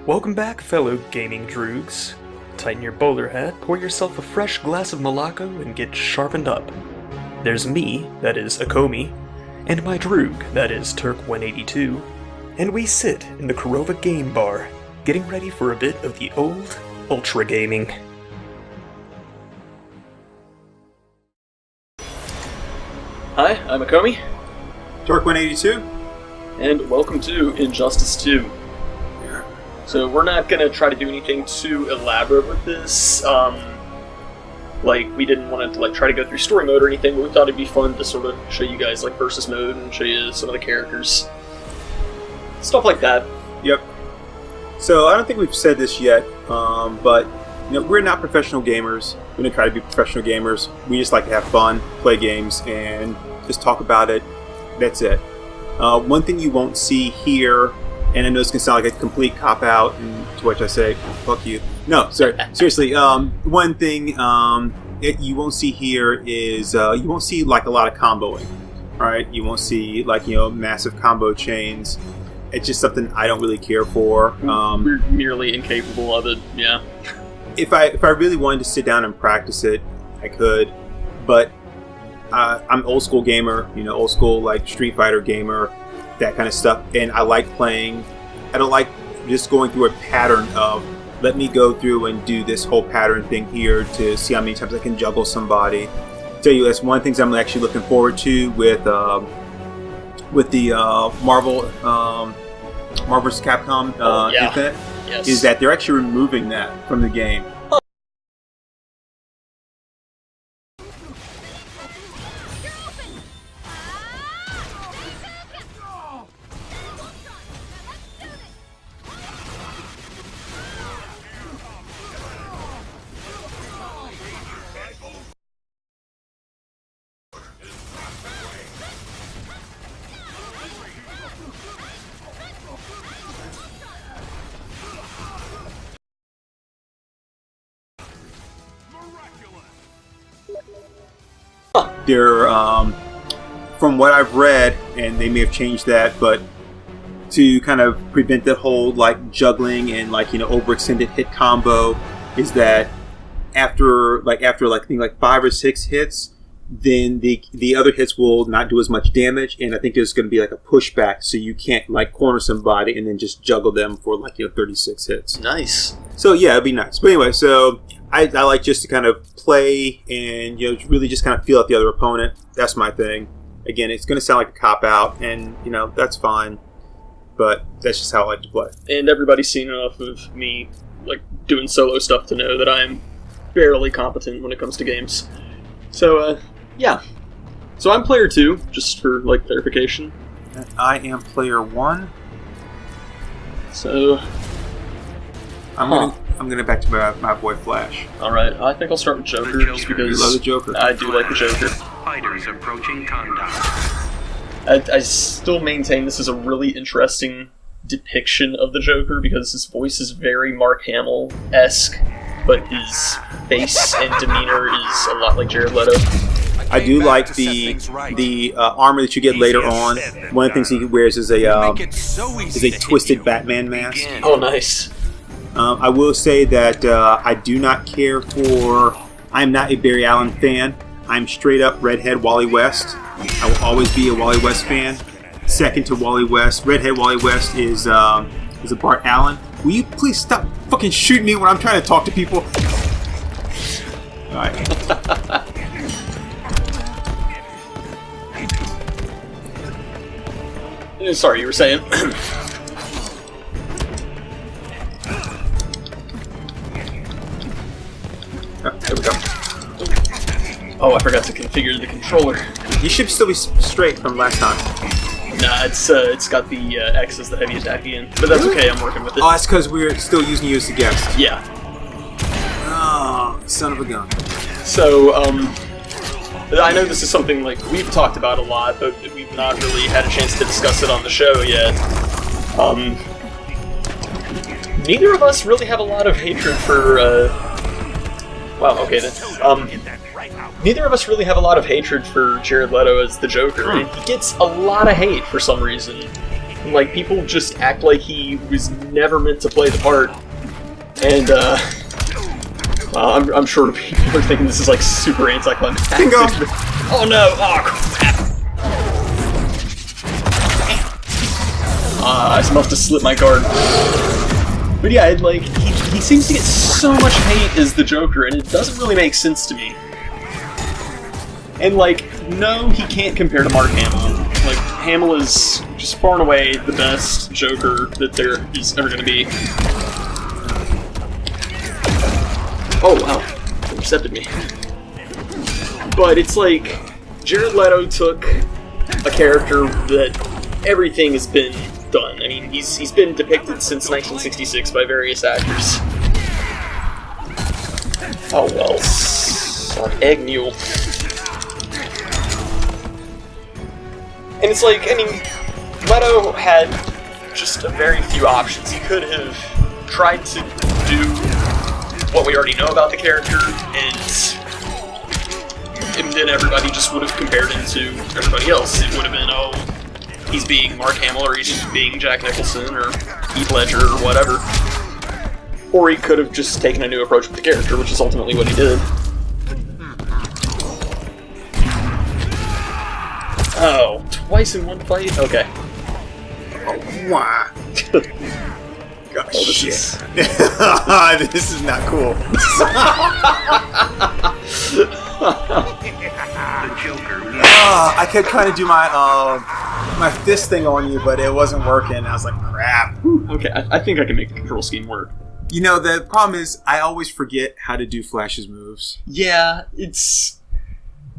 Welcome back, fellow gaming droogs. Tighten your bowler hat, pour yourself a fresh glass of Malacca, and get sharpened up. There's me, that is Akomi, and my droog, that is Turk182, and we sit in the Korova game bar, getting ready for a bit of the old ultra gaming. Hi, I'm Akomi. Turk182. And welcome to Injustice 2. So we're not going to try to do anything too elaborate with this. We didn't want to try to go through story mode or anything, but we thought it'd be fun to sort of show you guys versus mode and show you some of the characters. Stuff like that. Yep. So I don't think we've said this yet, but we're not professional gamers. We don't try to be professional gamers. We just like to have fun, play games, and just talk about it. That's it. One thing you won't see here, and I know this can sound like a complete cop-out, and to which I say, fuck you. No, sorry. Seriously, one thing you won't see here is you won't see a lot of comboing. Right? You won't see massive combo chains. It's just something I don't really care for. We're merely incapable of it, yeah. If I really wanted to sit down and practice it, I could, but I'm an old school gamer, old school Street Fighter gamer, that kind of stuff, and I like playing. I don't like just going through a pattern of let me go through and do this whole pattern thing here to see how many times I can juggle somebody. Tell you, that's one of the things I'm actually looking forward to with the Marvel vs. Capcom event. Yes. Is that they're actually removing that from the game. They're, from what I've read, and they may have changed that, but to kind of prevent that whole juggling and overextended hit combo, is that after I think 5 or 6 hits, then the other hits will not do as much damage, and I think there's going to be a pushback, so you can't corner somebody and then just juggle them for 36 hits. Nice. So yeah, it'd be nice. But anyway, so I like just to kind of play and really just kind of feel out the other opponent. That's my thing. Again, it's going to sound like a cop out, and that's fine. But that's just how I like to play. And everybody's seen enough of me doing solo stuff to know that I'm fairly competent when it comes to games. So yeah. So I'm player 2, just for clarification. And I am player 1. So I'm gonna back to my boy Flash. Alright, I think I'll start with Joker, just because you love the Joker. I do like the Joker. Fighters approaching contact. I still maintain this is a really interesting depiction of the Joker, because his voice is very Mark Hamill-esque, but his face and demeanor is a lot like Jared Leto. I do like the armor that you get later on. One of the things he wears is a twisted Batman mask. Oh, nice. I will say that I do not care for... I'm not a Barry Allen fan. I'm straight up Redhead Wally West. I will always be a Wally West fan. Second to Wally West, Redhead Wally West is a Bart Allen. Will you please stop fucking shooting me when I'm trying to talk to people? Alright. Sorry, you were saying? There we go. Oh, I forgot to configure the controller. You should still be straight from last time. Nah, it's got the X as the heavy attack again, but that's okay. I'm working with it. Oh, that's because we're still using you as the guest. Yeah. Oh, son of a gun. So, I know this is something we've talked about a lot, but we've not really had a chance to discuss it on the show yet. Neither of us really have a lot of hatred for. Wow. Okay then. Neither of us really have a lot of hatred for Jared Leto as the Joker, and he gets a lot of hate for some reason. And, like, people just act like he was never meant to play the part. And, I'm sure people are thinking this is, like, super anticlimactic. Bingo! Oh no! Oh, crap! I must have slipped my guard. But yeah, like, he seems to get so much hate as the Joker, and it doesn't really make sense to me. And, like, no, he can't compare to Mark Hamill. Like, Hamill is just far and away the best Joker that there is ever going to be. Oh, wow. Intercepted me. But it's like, Jared Leto took a character that everything has been done. I mean, he's been depicted since 1966 by various actors. Oh, well. Egg mule. And it's like, I mean, Leto had just a very few options. He could have tried to do what we already know about the character, and then everybody just would have compared him to everybody else. It would have been, oh, he's being Mark Hamill, or he's being Jack Nicholson, or Heath Ledger, or whatever. Or he could have just taken a new approach with the character, which is ultimately what he did. Oh, twice in one fight? Okay. Oh, wow. God, Oh, shit. is- This is not cool. The Joker wins. I kept trying to do my fist thing on you, but it wasn't working. I was like, crap. Okay, I think I can make the control scheme work. You know, the problem is I always forget how to do Flash's moves. Yeah, it's...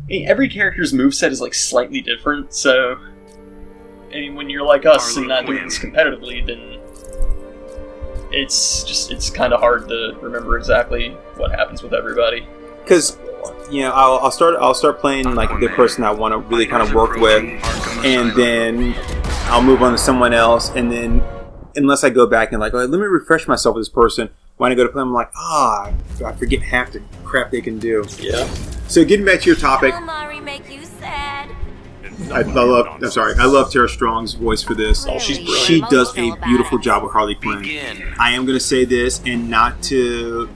I mean, every character's moveset is, like, slightly different, so... I mean, when you're like us and not doing this competitively, then... It's kind of hard to remember exactly what happens with everybody. Because, you know, I'll start playing like the person I want to really kind of work with, and then I'll move on to someone else, and then unless I go back and like, oh, let me refresh myself with this person. When I go to play, I'm like, I forget half the crap they can do. Yeah. So getting back to your topic, Will Mari make you sad? I love Tara Strong's voice for this. Oh, she's brilliant. She does a beautiful job with Harley Quinn. Begin. I am going to say this, and not to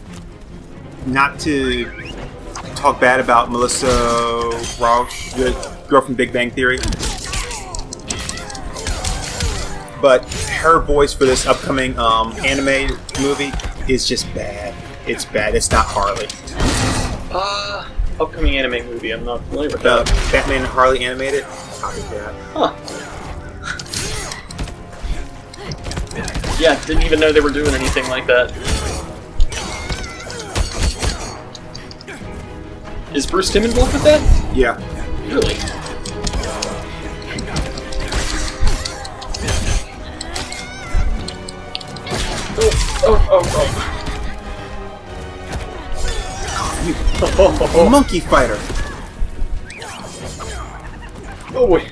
talk bad about Melissa Rauch, the girl from Big Bang Theory, but her voice for this upcoming anime movie is just bad. It's bad. It's not Harley. Upcoming anime movie, I'm not familiar with The that. Batman and Harley animated. Copycat. Huh. Yeah, didn't even know they were doing anything like that. Is Bruce Timm involved with that? Yeah. Really? Oh. Monkey Fighter. Oh wait.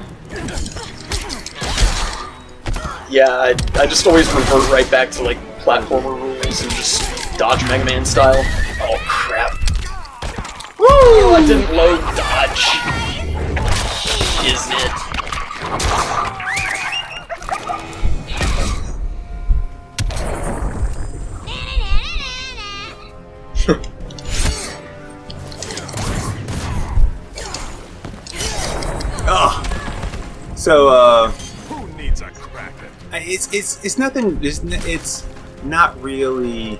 Yeah, I just always revert right back to like platformer rules and just dodge Mega Man style. Oh crap. Woo! I didn't load dodge. Isn't it? So, Who needs a cracker? it's nothing. It's not really.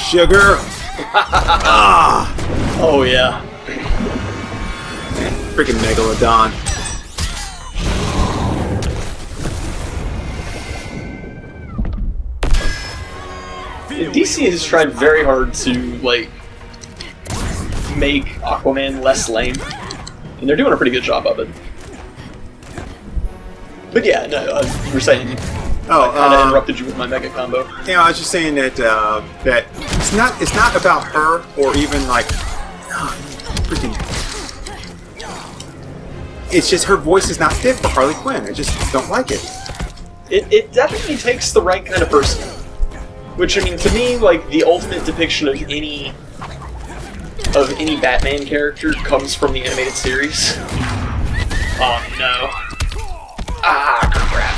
Sugar. Oh yeah. Freaking Megalodon. DC has tried very hard to like make Aquaman less lame, and they're doing a pretty good job of it. But yeah, no, you were saying I kind of interrupted you with my mega combo. Yeah, I was just saying that that it's not about her or even like freaking. It's just her voice is not fit for Harley Quinn. I just don't like it. It definitely takes the right kind of person. Which, I mean, to me, like, the ultimate depiction of any Batman character comes from the animated series. Oh no. Ah, crap.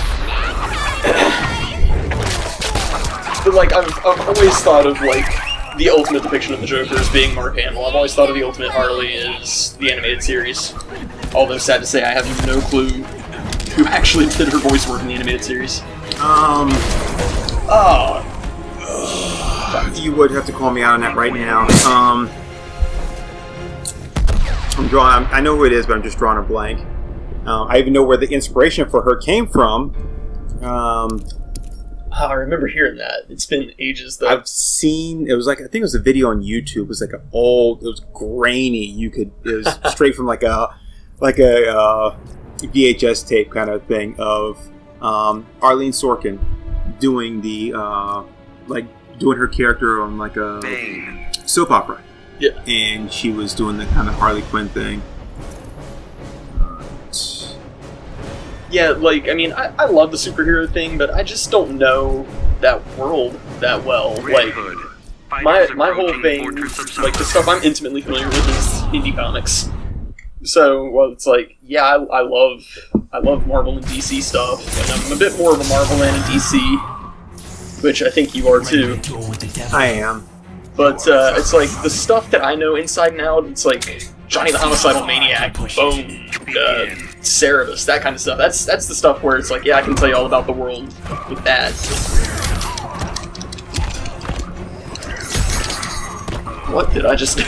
But, like, I've always thought of, like, the ultimate depiction of the Joker as being Mark Hamill. I've always thought of the ultimate Harley as the animated series. Although, sad to say, I have no clue who actually did her voice work in the animated series. Oh. You would have to call me out on that right now. I'm drawing. I know who it is, but I'm just drawing a blank. I even know where the inspiration for her came from. I remember hearing that. It's been ages, though. I've seen. It was like, I think it was a video on YouTube. It was like an old. It was grainy. It was straight from like a VHS tape kind of thing of Arlene Sorkin doing the doing her character on like a soap opera. Yeah. And she was doing the kind of Harley Quinn thing. Yeah, like, I mean, I love the superhero thing, but I just don't know that world that well. Like, my whole thing, like, the stuff I'm intimately familiar with is indie comics. So, well, it's like, yeah, I love Marvel and DC stuff, and I'm a bit more of a Marvel man in DC, which I think you are too. I am. But it's like the stuff that I know inside and out. It's like Johnny the Homicidal Maniac, Bone, Cerebus, that kind of stuff. That's the stuff where it's like, yeah, I can tell you all about the world with that. What did I just do?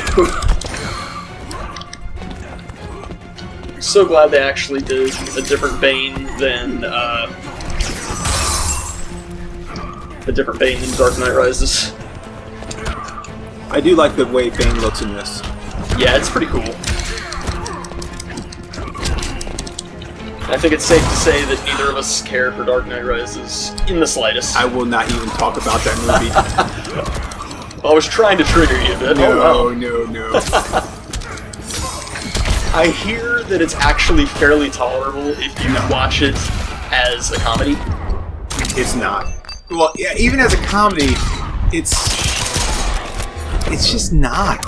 So glad they actually did a different Bane than Dark Knight Rises. I do like the way Bane looks in this. Yeah, it's pretty cool. I think it's safe to say that neither of us care for Dark Knight Rises in the slightest. I will not even talk about that movie. I was trying to trigger you, but No. I hear that it's actually fairly tolerable if you watch it as a comedy. It's not. Well, yeah, even as a comedy, it's just not.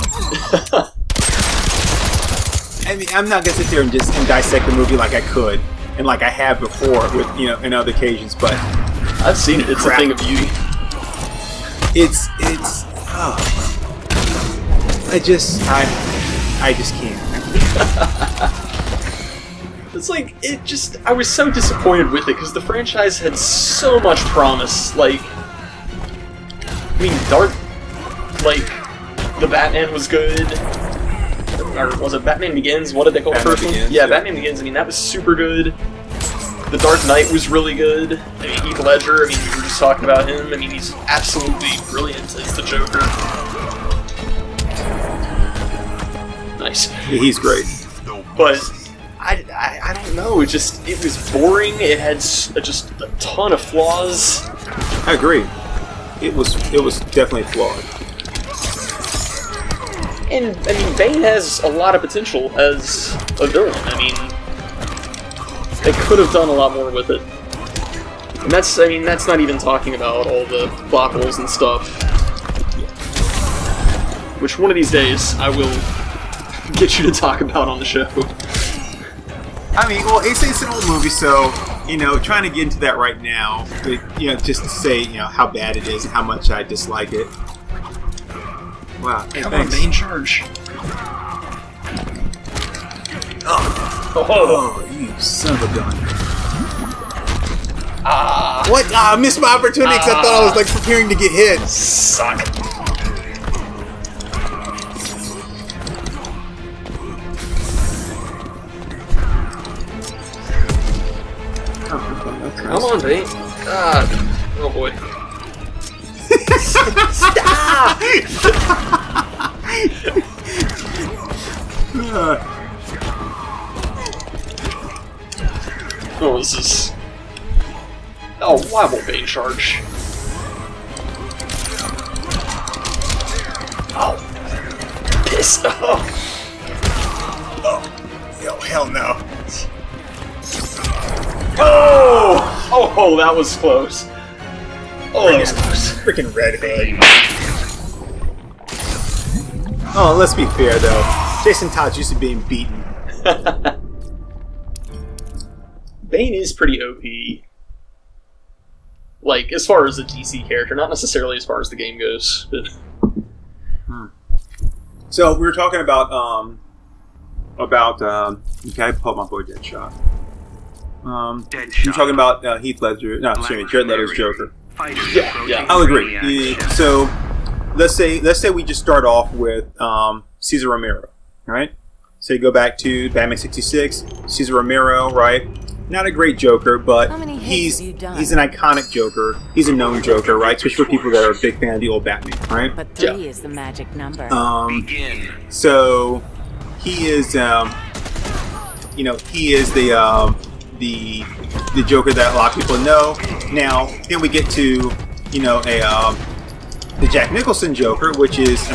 I mean, I'm not gonna sit there and dissect the movie like I could, and like I have before with in other occasions. But I've seen it. It's a thing of beauty. I just can't. It's like, I was so disappointed with it, because the franchise had so much promise. Like, I mean, the Batman was good. Or was it Batman Begins? What did they call the first one? Yeah, Batman Begins. I mean, that was super good. The Dark Knight was really good. I mean, Heath Ledger, I mean, we were just talking about him. I mean, he's absolutely brilliant as the Joker. Nice. Yeah, he's great. But I don't know. It was boring. It had just a ton of flaws. I agree. It was definitely flawed. And I mean, Bane has a lot of potential as a villain. I mean, they could have done a lot more with it. And that's not even talking about all the plot holes and stuff. Which one of these days I will get you to talk about on the show. I mean, well, it's an old movie, so trying to get into that right now, but, just to say how bad it is and how much I dislike it. Wow, hey, Come on, Bane, charge. Oh, you son of a gun. What? I missed my opportunity because I thought I was like preparing to get hit. Suck. Come on, Bane. God. Oh boy. Stop! Oh, this is... Oh, why won't Bane charge? Oh. Pissed off. Oh, hell no. Oh! Oh, that was close. Oh, that was close. Freaking Red Hood. Oh, let's be fair though. Jason Todd's used to being beaten. Bane is pretty OP. Like, as far as a DC character, not necessarily as far as the game goes. But... So we were talking about okay, I pulled my boy Deadshot. Deadshot. You're talking about Heath Ledger, no, excuse me, Jared Leto's Joker. Yeah, I'll agree. So let's say we just start off with Cesar Romero, right? So you go back to Batman '66, Cesar Romero, right? Not a great Joker, but How many hits he's have you done? an iconic Joker. He's a known Joker, right? Especially for people that are a big fan of the old Batman, right? But 3 is the magic number. Begin. So he is, he is the Joker that a lot of people know. Now, then we get to, the Jack Nicholson Joker, which is,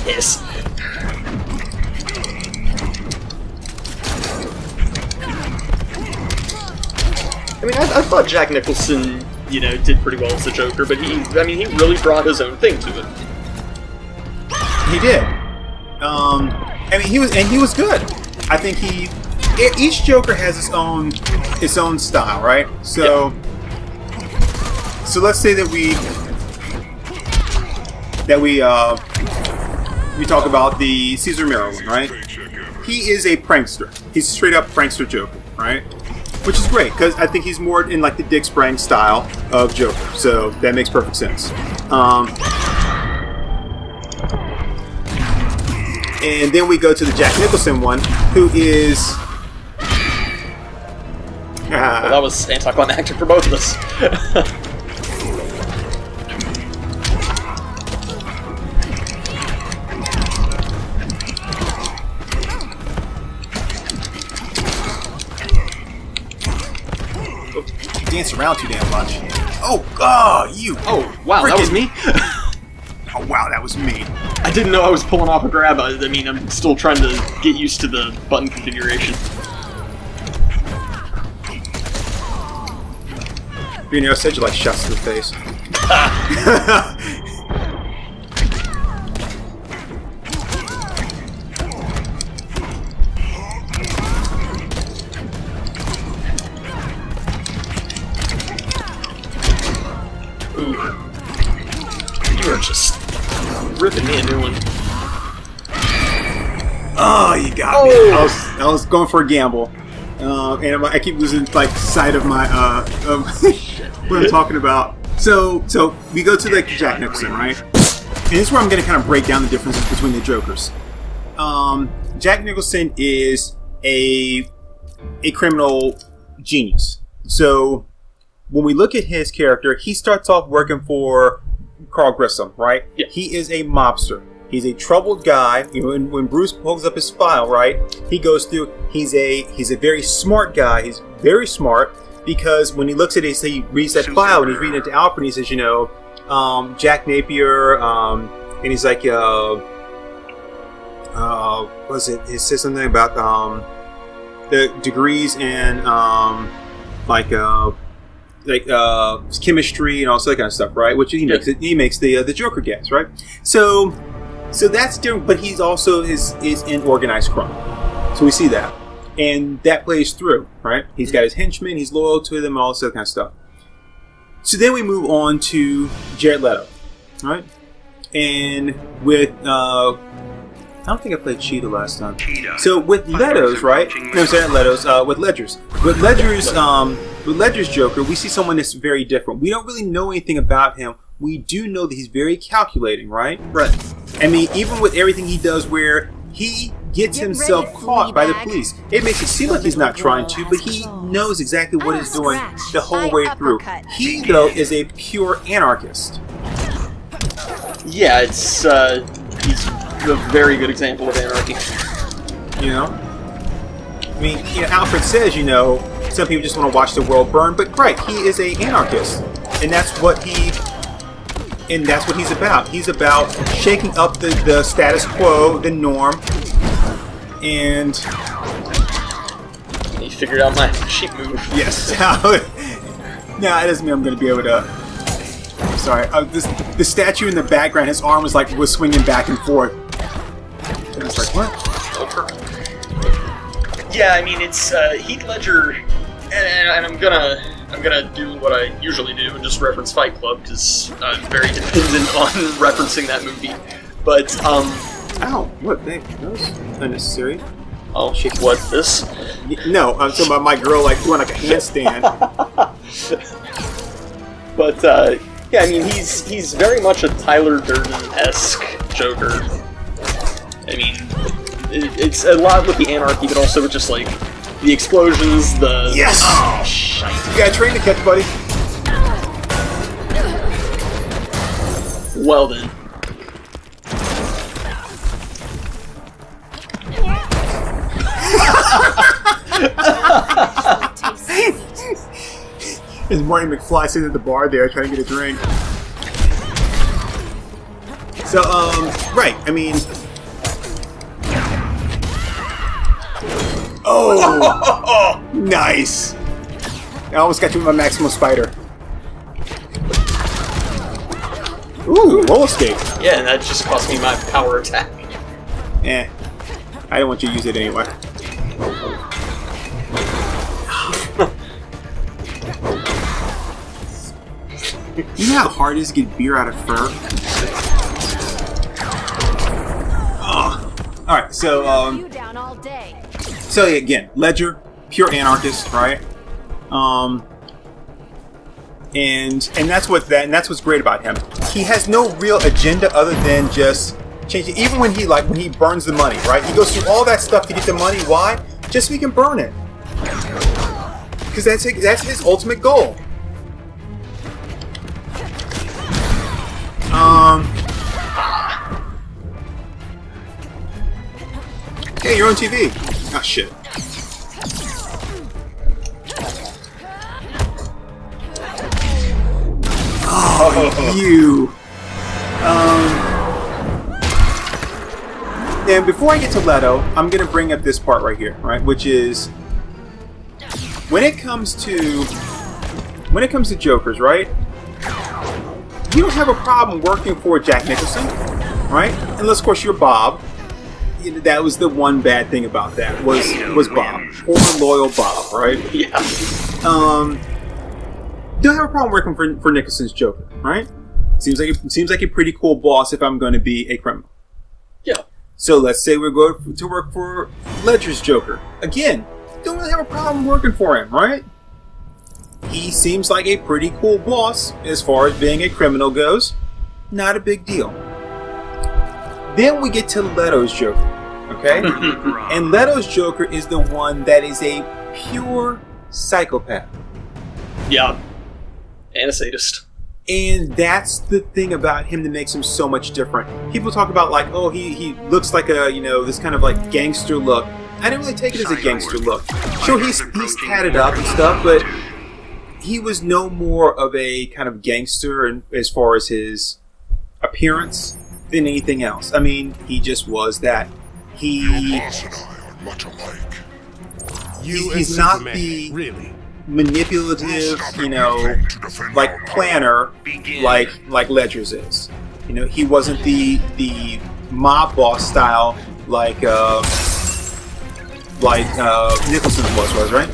Yes. I thought Jack Nicholson, did pretty well as the Joker, but he really brought his own thing to it. He did. He was good. I think each Joker has its own style, right? So, so let's say that we talk about the Cesar Romero one, right? He is a prankster. He's a straight up prankster Joker, right? Which is great because I think he's more in like the Dick Sprang style of Joker, so that makes perfect sense. And then we go to the Jack Nicholson one, who is. Well, that was anticlimactic for both of us. Dance around too damn much. Oh God, you! Oh wow, that was me. Oh wow, that was me. I didn't know I was pulling off a grab. I'm still trying to get used to the button configuration. I said you like shots to the face. You are just ripping me a new one. Oh, you got me. I was going for a gamble, and I keep losing sight of my of what I'm talking about. So we go to Jack Nicholson, right? And this is where I'm going to kind of break down the differences between the Jokers. Jack Nicholson is a criminal genius. So when we look at his character, he starts off working for Carl Grissom, right? Yeah. He is a mobster. He's a troubled guy. When Bruce pulls up his file, right, he goes through. He's a very smart guy. He's very smart because when he looks at it, he reads that file and he's reading it to Alfred. And he says, Jack Napier, and he's like, what is it? He says something about the degrees in chemistry and all that kind of stuff, right? Which he makes the Joker gas, right? So that's different, but he's also is in organized crime. So we see that, and that plays through, right? He's got his henchmen, he's loyal to them, all this other kind of stuff. So then we move on to Jared Leto, right? And with I don't think I played Cheetah last time. So with Leto's, right? No, Jared Leto's. With Ledger's Joker, we see someone that's very different. We don't really know anything about him. We do know that he's very calculating, right? Right. Even with everything he does, where he gets himself caught by the police, it makes it seem like he's not trying to, but he knows exactly what he's doing the whole way through. He, though, is a pure anarchist. Yeah, he's a very good example of anarchy. Alfred says, some people just want to watch the world burn, but right, he is an anarchist, and that's what he's about. He's about shaking up the status quo, the norm, And You figured out my sheep move. yes, no, that doesn't mean I'm going to be able to. Sorry, the statue in the background, his arm was swinging back and forth. And I was like, what? Yeah, I mean it's Heath Ledger, and I'm gonna do what I usually do and just reference Fight Club because I'm very dependent on referencing that movie. But Ow! What? That was unnecessary. oh shit, what this? No, I'm talking about my girl doing a handstand. But yeah, I mean he's very much a Tyler Durden-esque Joker. I mean, it's a lot with the anarchy, but also with just the explosions, the Yes! Oh shit! You got a train to catch, buddy. Well then. As Marty McFly sitting at the bar there trying to get a drink. So, right, I mean... Oh! Nice! I almost got you with my Maximum Spider. Ooh, roller skate. Yeah, and that just cost me my power attack. Eh. I don't want you to use it anyway. You know how hard it is to get beer out of fur? Oh. Alright, so, You down all day. so again, Ledger, pure anarchist, right? And that's what's great about him. He has no real agenda other than just changing. Even when he burns the money, right? He goes through all that stuff to get the money. Why? Just so he can burn it. Because that's his ultimate goal. Hey, you're on TV. Oh shit. Oh, you. And before I get to Leto, I'm gonna bring up this part right here, right? Which is when it comes to Jokers, right? You don't have a problem working for Jack Nicholson, right? Unless, of course, you're Bob. That was the one bad thing about that was Bob, poor loyal Bob, right? Yeah. Don't have a problem working for Nicholson's Joker, right? Seems like a pretty cool boss if I'm going to be a criminal. Yeah. So let's say we're going to work for Ledger's Joker. Again, don't really have a problem working for him, right? He seems like a pretty cool boss as far as being a criminal goes. Not a big deal. Then we get to Leto's Joker, okay? And Leto's Joker is the one that is a pure psychopath. Yeah. And a sadist. And that's the thing about him that makes him so much different. People talk about oh, he looks like a, this kind of gangster look. I didn't really take it as a gangster look. Sure, he's tatted up and stuff, but he was no more of a kind of gangster as far as his appearance than anything else. I mean, he just was that. Your boss and I are much alike. He's not the really manipulative, planner like Ledger's is. He wasn't the mob boss style like Nicholson's boss was, right?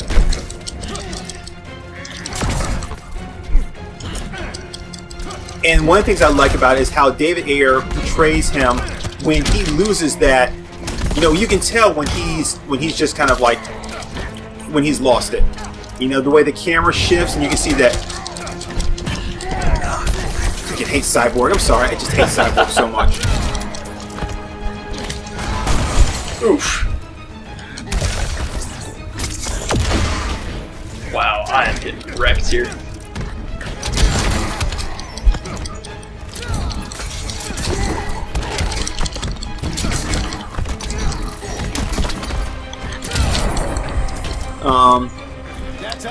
And one of the things I like about it is how David Ayer portrays him when he loses that. You can tell when he's just kind of when he's lost it. The way the camera shifts and you can see that. I freaking hate Cyborg. I'm sorry, I just hate Cyborg so much. Oof. Wow, I am getting wrecked here.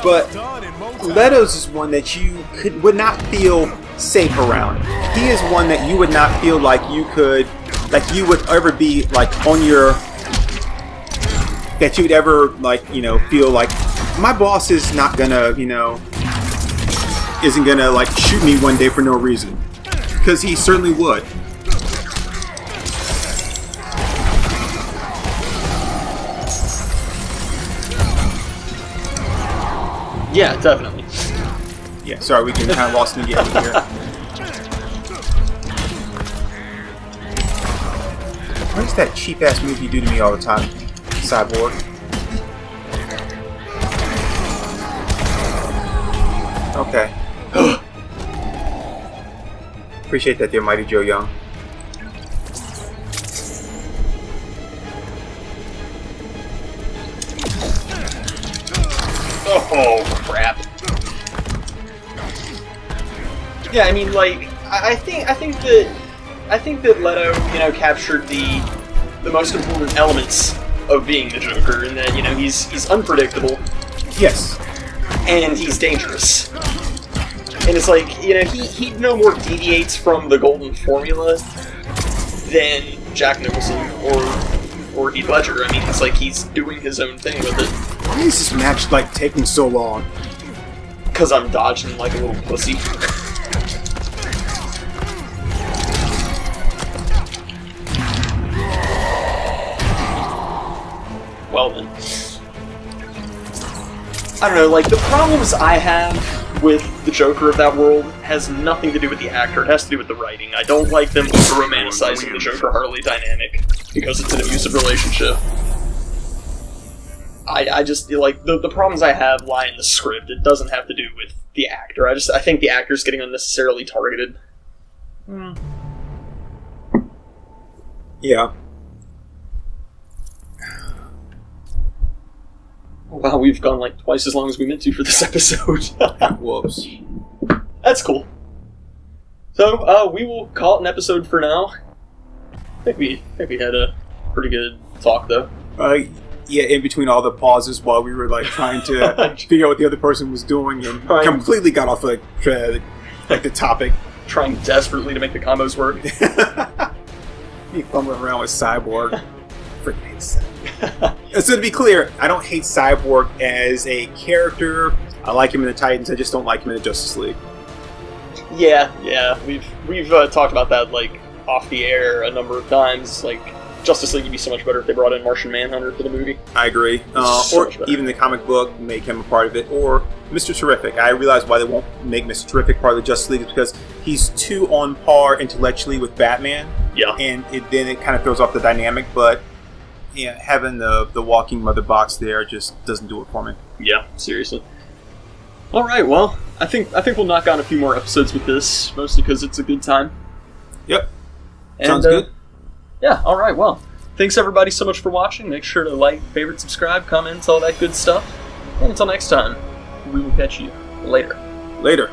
But Leto's is one that you would not feel safe around. He is one that you would not feel like you would ever be on your that you'd ever feel like my boss is not gonna isn't gonna shoot me one day for no reason, because he certainly would. Yeah, definitely. Yeah, sorry, we get kind of lost in the game here. What is that cheap-ass move you do to me all the time, Cyborg? Okay. Appreciate that there, Mighty Joe Young. Oh, crap. Yeah, I mean, I think that Leto, captured the most important elements of being the Joker, in that, he's unpredictable. Yes. And he's dangerous. And it's like, he no more deviates from the golden formula than Jack Nicholson or Heath Ledger. I mean, it's like he's doing his own thing with it. Why is this match, taking so long? Because I'm dodging like a little pussy. Well then. I don't know, the problems I have with the Joker of that world has nothing to do with the actor, it has to do with the writing. I don't like them over-romanticizing the Joker-Harley dynamic, because it's an abusive relationship. I just, the problems I have lie in the script. It doesn't have to do with the actor. I think the actor's getting unnecessarily targeted. Yeah. Wow, we've gone twice as long as we meant to for this episode. Whoops. That's cool. So, we will call it an episode for now. I think we had a pretty good talk, though. Yeah, in between all the pauses while we were trying to figure out what the other person was doing, and completely got off the topic. Trying desperately to make the combos work. Me fumbling around with Cyborg. Freaking hate Cyborg. So to be clear, I don't hate Cyborg as a character. I like him in the Titans. I just don't like him in the Justice League. Yeah. We've talked about that off the air a number of times. Justice League would be so much better if they brought in Martian Manhunter for the movie. I agree. Or even the comic book, make him a part of it. Or Mr. Terrific. I realize why they won't make Mr. Terrific part of the Justice League is because he's too on par intellectually with Batman. Yeah. And then it kind of throws off the dynamic, but having the walking mother box there just doesn't do it for me. Yeah, seriously. Alright, well, I think we'll knock out a few more episodes with this, mostly because it's a good time. Yep. And, sounds good. Yeah, alright, well. Thanks everybody so much for watching. Make sure to like, favorite, subscribe, comment, all that good stuff. And until next time, we will catch you later. Later.